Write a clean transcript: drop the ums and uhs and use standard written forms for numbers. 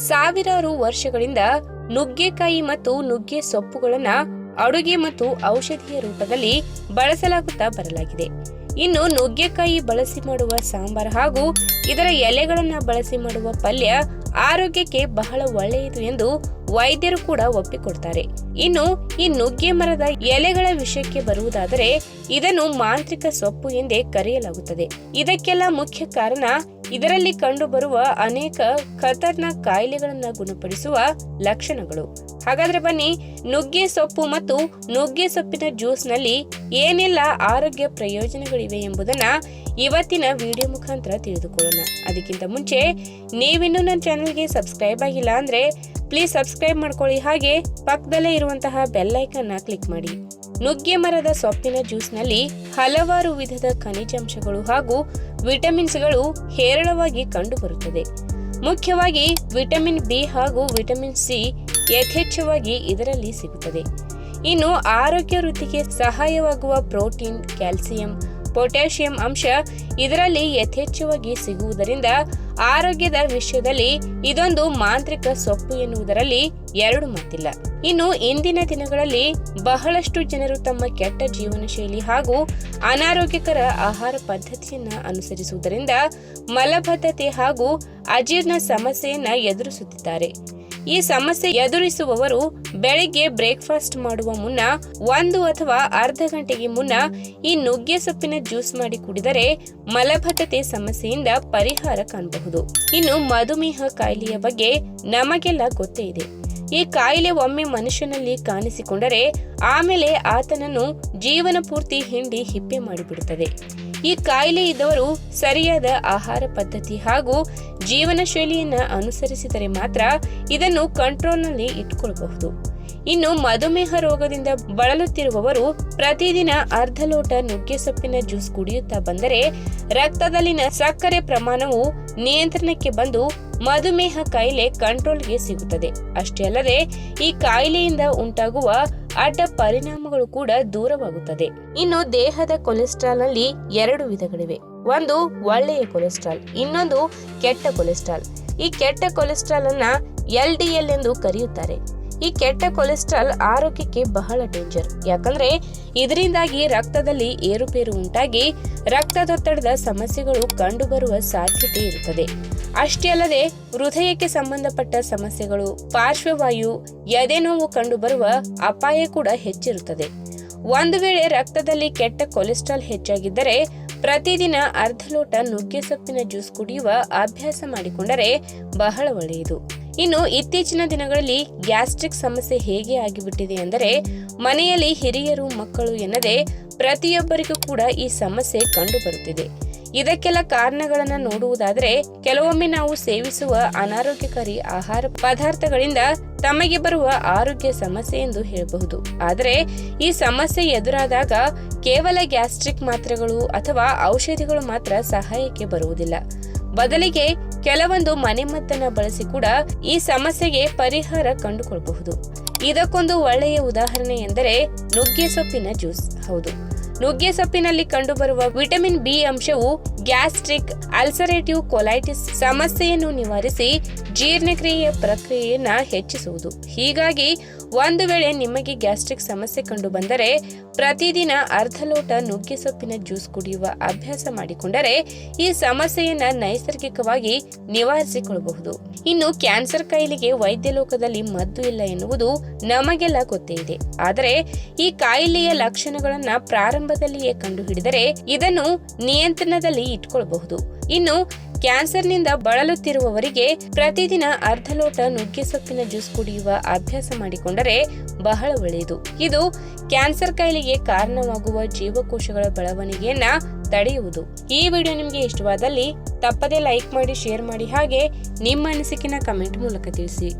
ಸಾವಿರಾರು ವರ್ಷಗಳಿಂದ ನುಗ್ಗೆಕಾಯಿ ಮತ್ತು ನುಗ್ಗೆ ಸೊಪ್ಪುಗಳನ್ನ ಅಡುಗೆ ಮತ್ತು ಔಷಧಿಯ ರೂಪದಲ್ಲಿ ಬಳಸಲಾಗುತ್ತಾ ಬರಲಾಗಿದೆ. ಇನ್ನು ನುಗ್ಗೆಕಾಯಿ ಬಳಸಿ ಮಾಡುವ ಸಾಂಬಾರ್ ಹಾಗೂ ಇದರ ಎಲೆಗಳನ್ನ ಬಳಸಿ ಮಾಡುವ ಪಲ್ಯ ಆರೋಗ್ಯಕ್ಕೆ ಬಹಳ ಒಳ್ಳೆಯದು ಎಂದು ವೈದ್ಯರು ಕೂಡ ಒಪ್ಪಿಕೊಡ್ತಾರೆ. ಇನ್ನು ಈ ನುಗ್ಗೆ ಮರದ ಎಲೆಗಳ ವಿಷಯಕ್ಕೆ ಬರುವುದಾದರೆ ಇದನ್ನು ಮಾಂತ್ರಿಕ ಸೊಪ್ಪು ಎಂದೇ ಕರೆಯಲಾಗುತ್ತದೆ. ಇದಕ್ಕೆಲ್ಲ ಮುಖ್ಯ ಕಾರಣ ಇದರಲ್ಲಿ ಕಂಡುಬರುವ ಅನೇಕ ಖತರ್ನಾಕ್ ಕಾಯಿಲೆಗಳನ್ನ ಗುಣಪಡಿಸುವ ಲಕ್ಷಣಗಳು. ಹಾಗಾದ್ರೆ ಬನ್ನಿ, ನುಗ್ಗೆ ಸೊಪ್ಪು ಮತ್ತು ನುಗ್ಗೆ ಸೊಪ್ಪಿನ ಜ್ಯೂಸ್ ನಲ್ಲಿ ಏನೆಲ್ಲ ಆರೋಗ್ಯ ಪ್ರಯೋಜನಗಳಿವೆ ಎಂಬುದನ್ನ ಇವತ್ತಿನ ವಿಡಿಯೋ ಮುಖಾಂತರ ತಿಳಿದುಕೊಳ್ಳೋಣ. ಅದಕ್ಕಿಂತ ಮುಂಚೆ ನೀವಿನ್ನೂ ನನ್ನ ಚಾನೆಲ್ಗೆ ಸಬ್ಸ್ಕ್ರೈಬ್ ಆಗಿಲ್ಲ ಅಂದ್ರೆ ಪ್ಲೀಸ್ ಸಬ್ಸ್ಕ್ರೈಬ್ ಮಾಡ್ಕೊಳ್ಳಿ, ಹಾಗೆ ಪಕ್ಕದಲ್ಲೇ ಇರುವಂತಹ ಬೆಲ್ ಐಕಾನ್ ಕ್ಲಿಕ್ ಮಾಡಿ. ನುಗ್ಗೆ ಮರದ ಸೊಪ್ಪಿನ ಜ್ಯೂಸ್ ನಲ್ಲಿ ಹಲವಾರು ವಿಧದ ಖನಿಜಾಂಶಗಳು ಹಾಗೂ ವಿಟಮಿನ್ಸ್ಗಳು ಹೇರಳವಾಗಿ ಕಂಡುಬರುತ್ತದೆ. ಮುಖ್ಯವಾಗಿ ವಿಟಮಿನ್ ಬಿ ಹಾಗೂ ವಿಟಮಿನ್ ಸಿ ಯಥೇಚ್ಛವಾಗಿ ಇದರಲ್ಲಿ ಸಿಗುತ್ತದೆ. ಇನ್ನು ಆರೋಗ್ಯ ವೃದ್ಧಿಗೆ ಸಹಾಯವಾಗುವ ಪ್ರೋಟೀನ್, ಕ್ಯಾಲ್ಸಿಯಂ, ಪೊಟ್ಯಾಷಿಯಂ ಅಂಶ ಇದರಲ್ಲಿ ಯಥೇಚ್ಛವಾಗಿ ಸಿಗುವುದರಿಂದ ಆರೋಗ್ಯದ ವಿಷಯದಲ್ಲಿ ಇದೊಂದು ಮಾಂತ್ರಿಕ ಸೊಪ್ಪು ಎನ್ನುವುದರಲ್ಲಿ ಎರಡು ಮಾತಿಲ್ಲ. ಇನ್ನು ಇಂದಿನ ದಿನಗಳಲ್ಲಿ ಬಹಳಷ್ಟು ಜನರು ತಮ್ಮ ಕೆಟ್ಟ ಜೀವನ ಶೈಲಿ ಹಾಗೂ ಅನಾರೋಗ್ಯಕರ ಆಹಾರ ಪದ್ಧತಿಯನ್ನ ಅನುಸರಿಸುವುದರಿಂದ ಮಲಬದ್ಧತೆ ಹಾಗೂ ಅಜೀರ್ಣ ಸಮಸ್ಯೆಯನ್ನ ಎದುರಿಸುತ್ತಿದ್ದಾರೆ. ಈ ಸಮಸ್ಯೆ ಎದುರಿಸುವವರು ಬೆಳಿಗ್ಗೆ ಬ್ರೇಕ್ಫಾಸ್ಟ್ ಮಾಡುವ ಮುನ್ನ 1 ಅಥವಾ ಅರ್ಧ ಗಂಟೆಗೆ ಮುನ್ನ ಈ ನುಗ್ಗೆ ಸೊಪ್ಪಿನ ಜ್ಯೂಸ್ ಮಾಡಿ ಕುಡಿದರೆ ಮಲಬದ್ಧತೆ ಸಮಸ್ಯೆಯಿಂದ ಪರಿಹಾರ ಕಾಣಬಹುದು. ಇನ್ನು ಮಧುಮೇಹ ಕಾಯಿಲೆಯ ಬಗ್ಗೆ ನಮಗೆಲ್ಲ ಗೊತ್ತೇ ಇದೆ. ಈ ಕಾಯಿಲೆ ಒಮ್ಮೆ ಮನುಷ್ಯನಲ್ಲಿ ಕಾಣಿಸಿಕೊಂಡರೆ ಆಮೇಲೆ ಆತನನ್ನು ಜೀವನ ಪೂರ್ತಿ ಹಿಂಡಿ ಹಿಪ್ಪೆ ಮಾಡಿಬಿಡುತ್ತದೆ. ಈ ಕಾಯಿಲೆ ಇದ್ದವರು ಸರಿಯಾದ ಆಹಾರ ಪದ್ಧತಿ ಹಾಗೂ ಜೀವನ ಶೈಲಿಯನ್ನ ಅನುಸರಿಸಿದರೆ ಮಾತ್ರ ಇದನ್ನು ಕಂಟ್ರೋಲ್ನಲ್ಲಿ ಇಟ್ಕೊಳ್ಳಬಹುದು. ಇನ್ನು ಮಧುಮೇಹ ರೋಗದಿಂದ ಬಳಲುತ್ತಿರುವವರು ಪ್ರತಿದಿನ ಅರ್ಧ ಲೋಟ ನುಗ್ಗೆ ಸೊಪ್ಪಿನ ಜ್ಯೂಸ್ ಕುಡಿಯುತ್ತಾ ಬಂದರೆ ರಕ್ತದಲ್ಲಿನ ಸಕ್ಕರೆ ಪ್ರಮಾಣವು ನಿಯಂತ್ರಣಕ್ಕೆ ಬಂದು ಮಧುಮೇಹ ಕಾಯಿಲೆ ಕಂಟ್ರೋಲ್ಗೆ ಸಿಗುತ್ತದೆ. ಅಷ್ಟೇ ಅಲ್ಲದೆ ಈ ಕಾಯಿಲೆಯಿಂದ ಉಂಟಾಗುವ ಅಡ್ಡ ಪರಿಣಾಮಗಳು ಕೂಡ ದೂರವಾಗುತ್ತದೆ. ಇನ್ನು ದೇಹದ ಕೊಲೆಸ್ಟ್ರಾಲ್ ನಲ್ಲಿ 2 ವಿಧಗಳಿವೆ. ಒಂದು ಒಳ್ಳೆಯ ಕೊಲೆಸ್ಟ್ರಾಲ್, ಇನ್ನೊಂದು ಕೆಟ್ಟ ಕೊಲೆಸ್ಟ್ರಾಲ್. ಈ ಕೆಟ್ಟ ಕೊಲೆಸ್ಟ್ರಾಲ್ ಅನ್ನ LDL ಎಂದು ಕರೆಯುತ್ತಾರೆ. ಈ ಕೆಟ್ಟ ಕೊಲೆಸ್ಟ್ರಾಲ್ ಆರೋಗ್ಯಕ್ಕೆ ಬಹಳ ಡೇಂಜರ್. ಯಾಕಂದ್ರೆ ಇದರಿಂದಾಗಿ ರಕ್ತದಲ್ಲಿ ಏರುಪೇರು ಉಂಟಾಗಿ ರಕ್ತದೊತ್ತಡದ ಸಮಸ್ಯೆಗಳು ಕಂಡುಬರುವ ಸಾಧ್ಯತೆ ಇರುತ್ತದೆ. ಅಷ್ಟೇ ಅಲ್ಲದೆ ಹೃದಯಕ್ಕೆ ಸಂಬಂಧಪಟ್ಟ ಸಮಸ್ಯೆಗಳು, ಪಾರ್ಶ್ವವಾಯು, ಎದೆನೋವು ಕಂಡುಬರುವ ಅಪಾಯ ಕೂಡ ಹೆಚ್ಚಿರುತ್ತದೆ. ಒಂದು ವೇಳೆ ರಕ್ತದಲ್ಲಿ ಕೆಟ್ಟ ಕೊಲೆಸ್ಟ್ರಾಲ್ ಹೆಚ್ಚಾಗಿದ್ದರೆ ಪ್ರತಿದಿನ ಅರ್ಧ ಲೋಟ ನುಗ್ಗೆ ಸೊಪ್ಪಿನ ಜ್ಯೂಸ್ ಕುಡಿಯುವ ಅಭ್ಯಾಸ ಮಾಡಿಕೊಂಡರೆ ಬಹಳ ಒಳ್ಳೆಯದು. ಇನ್ನು ಇತ್ತೀಚಿನ ದಿನಗಳಲ್ಲಿ ಗ್ಯಾಸ್ಟ್ರಿಕ್ ಸಮಸ್ಯೆ ಹೇಗೆ ಆಗಿಬಿಟ್ಟಿದೆ ಅಂದರೆ ಮನೆಯಲ್ಲಿ ಹಿರಿಯರು, ಮಕ್ಕಳು ಎನ್ನದೆ ಪ್ರತಿಯೊಬ್ಬರಿಗೂ ಕೂಡ ಈ ಸಮಸ್ಯೆ ಕಂಡುಬರುತ್ತಿದೆ. ಇದಕ್ಕೆಲ್ಲ ಕಾರಣಗಳನ್ನ ನೋಡುವುದಾದರೆ ಕೆಲವೊಮ್ಮೆ ನಾವು ಸೇವಿಸುವ ಅನಾರೋಗ್ಯಕಾರಿ ಆಹಾರ ಪದಾರ್ಥಗಳಿಂದ ತಮಗೆ ಬರುವ ಆರೋಗ್ಯ ಸಮಸ್ಯೆ ಎಂದು ಹೇಳಬಹುದು. ಆದರೆ ಈ ಸಮಸ್ಯೆ ಎದುರಾದಾಗ ಕೇವಲ ಗ್ಯಾಸ್ಟ್ರಿಕ್ ಮಾತ್ರೆಗಳು ಅಥವಾ ಔಷಧಿಗಳು ಮಾತ್ರ ಸಹಾಯಕ್ಕೆ ಬರುವುದಿಲ್ಲ. ಬದಲಿಗೆ ಕೆಲವೊಂದು ಮನೆಮದ್ದನ್ನ ಬಳಸಿ ಕೂಡ ಈ ಸಮಸ್ಯೆಗೆ ಪರಿಹಾರ ಕಂಡುಕೊಳ್ಳಬಹುದು. ಇದಕ್ಕೊಂದು ಒಳ್ಳೆಯ ಉದಾಹರಣೆ ಎಂದರೆ ನುಗ್ಗೆ ಸೊಪ್ಪಿನ ಜ್ಯೂಸ್. ಹೌದು, ನುಗ್ಗೆ ಸೊಪ್ಪಿನಲ್ಲಿ ಕಂಡುಬರುವ ವಿಟಮಿನ್ ಬಿ ಅಂಶವು ಗ್ಯಾಸ್ಟ್ರಿಕ್, ಅಲ್ಸರೇಟಿವ್ ಕೊಲೈಟಿಸ್ ಸಮಸ್ಯೆಯನ್ನು ನಿವಾರಿಸಿ ಜೀರ್ಣಕ್ರಿಯೆಯ ಪ್ರಕ್ರಿಯೆಯನ್ನ ಹೆಚ್ಚಿಸುವುದು. ಹೀಗಾಗಿ ಒಂದು ವೇಳೆ ನಿಮಗೆ ಗ್ಯಾಸ್ಟ್ರಿಕ್ ಸಮಸ್ಯೆ ಕಂಡು ಬಂದರೆ ಪ್ರತಿದಿನ ಅರ್ಧ ಲೋಟ ನುಗ್ಗೆ ಸೊಪ್ಪಿನ ಜ್ಯೂಸ್ ಕುಡಿಯುವ ಅಭ್ಯಾಸ ಮಾಡಿಕೊಂಡರೆ ಈ ಸಮಸ್ಯೆಯನ್ನ ನೈಸರ್ಗಿಕವಾಗಿ ನಿವಾರಿಸಿಕೊಳ್ಳಬಹುದು. ಇನ್ನು ಕ್ಯಾನ್ಸರ್ ಕಾಯಿಲೆಗೆ ವೈದ್ಯ ಲೋಕದಲ್ಲಿ ಮದ್ದು ಇಲ್ಲ ಎನ್ನುವುದು ನಮಗೆಲ್ಲ ಗೊತ್ತೇ ಇದೆ. ಆದರೆ ಈ ಕಾಯಿಲೆಯ ಲಕ್ಷಣಗಳನ್ನ ಪ್ರಾರಂಭದಲ್ಲಿಯೇ ಕಂಡುಹಿಡಿದರೆ ಇದನ್ನು ನಿಯಂತ್ರಣದಲ್ಲಿ ಇಟ್ಕೊಳ್ಳಬಹುದು. ಇನ್ನು ಕ್ಯಾನ್ಸರ್ನಿಂದ ಬಳಲುತ್ತಿರುವವರಿಗೆ ಪ್ರತಿದಿನ ಅರ್ಧ ಲೋಟ ನುಗ್ಗೆ ಸೊಪ್ಪಿನ ಜ್ಯೂಸ್ ಕುಡಿಯುವ ಅಭ್ಯಾಸ ಮಾಡಿಕೊಂಡರೆ ಬಹಳ ಒಳ್ಳೆಯದು. ಇದು ಕ್ಯಾನ್ಸರ್ ಕಾಯಿಲೆಗೆ ಕಾರಣವಾಗುವ ಜೀವಕೋಶಗಳ ಬೆಳವಣಿಗೆಯನ್ನ ತಡೆಯುವುದು. ಈ ವಿಡಿಯೋ ನಿಮಗೆ ಇಷ್ಟವಾದಲ್ಲಿ ತಪ್ಪದೇ ಲೈಕ್ ಮಾಡಿ, ಶೇರ್ ಮಾಡಿ, ಹಾಗೆ ನಿಮ್ಮ ಅನಿಸಿಕೆನ ಕಮೆಂಟ್ ಮೂಲಕ ತಿಳಿಸಿ.